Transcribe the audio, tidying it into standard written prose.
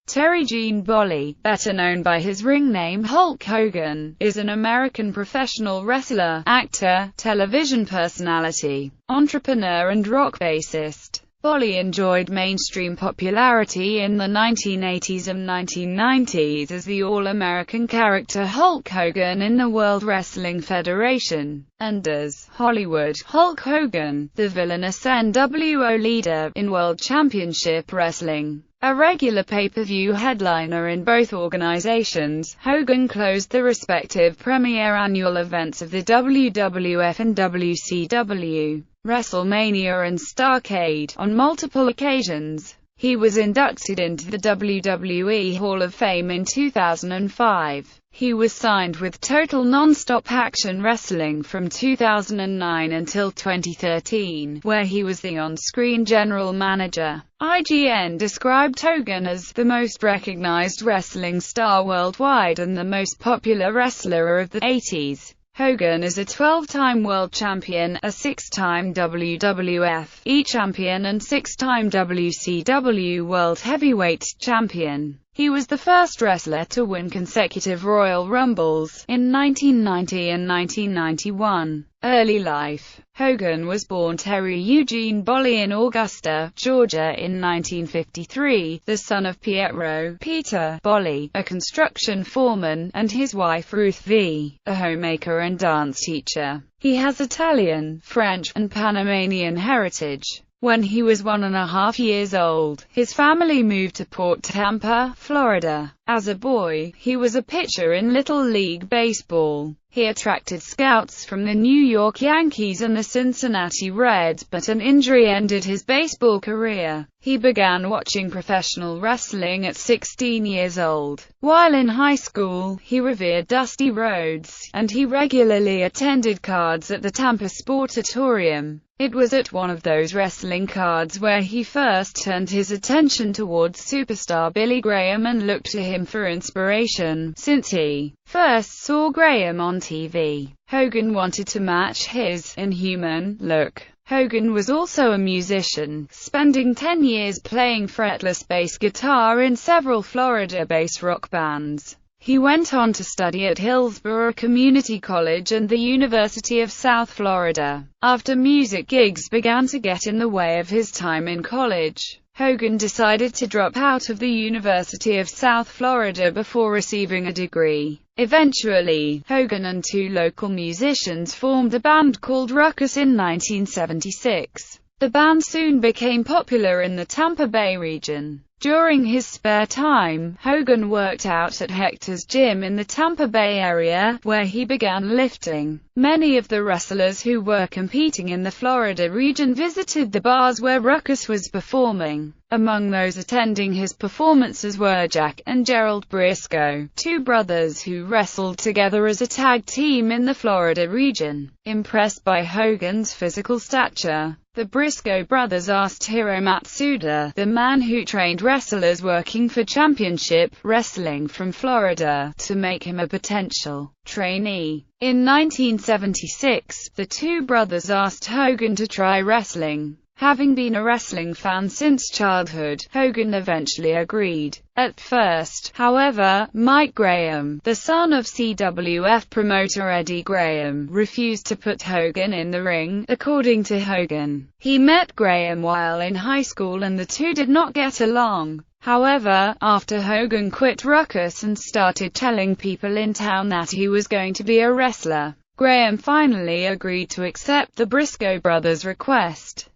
Terry Gene Bolley, better known by his ring name Hulk Hogan, is an American professional wrestler, actor, television personality, entrepreneur and rock bassist. Bolley enjoyed mainstream popularity in the 1980s and 1990s as the All-American character Hulk Hogan in the World Wrestling Federation, and as Hollywood Hulk Hogan, the villainous NWO leader, in World Championship Wrestling. A regular pay-per-view headliner in both organizations, Hogan closed the respective premier annual events of the WWF and WCW, WrestleMania and Starrcade, on multiple occasions. He was inducted into the WWE Hall of Fame in 2005. He was signed with Total Nonstop Action Wrestling from 2009 until 2013, where he was the on-screen general manager. IGN described Hogan as the most recognized wrestling star worldwide and the most popular wrestler of the 80s. Hogan is a 12-time world champion, a 6-time WWF champion and 6-time WCW World Heavyweight Champion. He was the first wrestler to win consecutive Royal Rumbles, in 1990 and 1991. Early life. Hogan was born Terry Eugene Bolley in Augusta, Georgia in 1953, the son of Pietro Peter Bolley, a construction foreman, and his wife Ruth V., a homemaker and dance teacher. He has Italian, French, and Panamanian heritage. When he was 1.5 years old, his family moved to Port Tampa, Florida. As a boy, he was a pitcher in Little League Baseball. He attracted scouts from the New York Yankees and the Cincinnati Reds, but an injury ended his baseball career. He began watching professional wrestling at 16 years old. While in high school, he revered Dusty Rhodes, and he regularly attended cards at the Tampa Sportatorium. It was at one of those wrestling cards where he first turned his attention towards superstar Billy Graham and looked to him for inspiration, since he first saw Graham on TV. Hogan wanted to match his inhuman look. Hogan was also a musician, spending 10 years playing fretless bass guitar in several Florida-based rock bands. He went on to study at Hillsborough Community College and the University of South Florida. After music gigs began to get in the way of his time in college, Hogan decided to drop out of the University of South Florida before receiving a degree. Eventually, Hogan and two local musicians formed a band called Ruckus in 1976. The band soon became popular in the Tampa Bay region. During his spare time, Hogan worked out at Hector's Gym in the Tampa Bay area, where he began lifting. Many of the wrestlers who were competing in the Florida region visited the bars where Ruckus was performing. Among those attending his performances were Jack and Gerald Briscoe, two brothers who wrestled together as a tag team in the Florida region. Impressed by Hogan's physical stature, the Briscoe brothers asked Hiro Matsuda, the man who trained wrestlers working for Championship Wrestling from Florida, to make him a potential trainee. In 1976, the two brothers asked Hogan to try wrestling. Having been a wrestling fan since childhood, Hogan eventually agreed. At first, however, Mike Graham, the son of CWF promoter Eddie Graham, refused to put Hogan in the ring. According to Hogan, he met Graham while in high school and the two did not get along. However, after Hogan quit Ruckus and started telling people in town that he was going to be a wrestler, Graham finally agreed to accept the Briscoe brothers' request.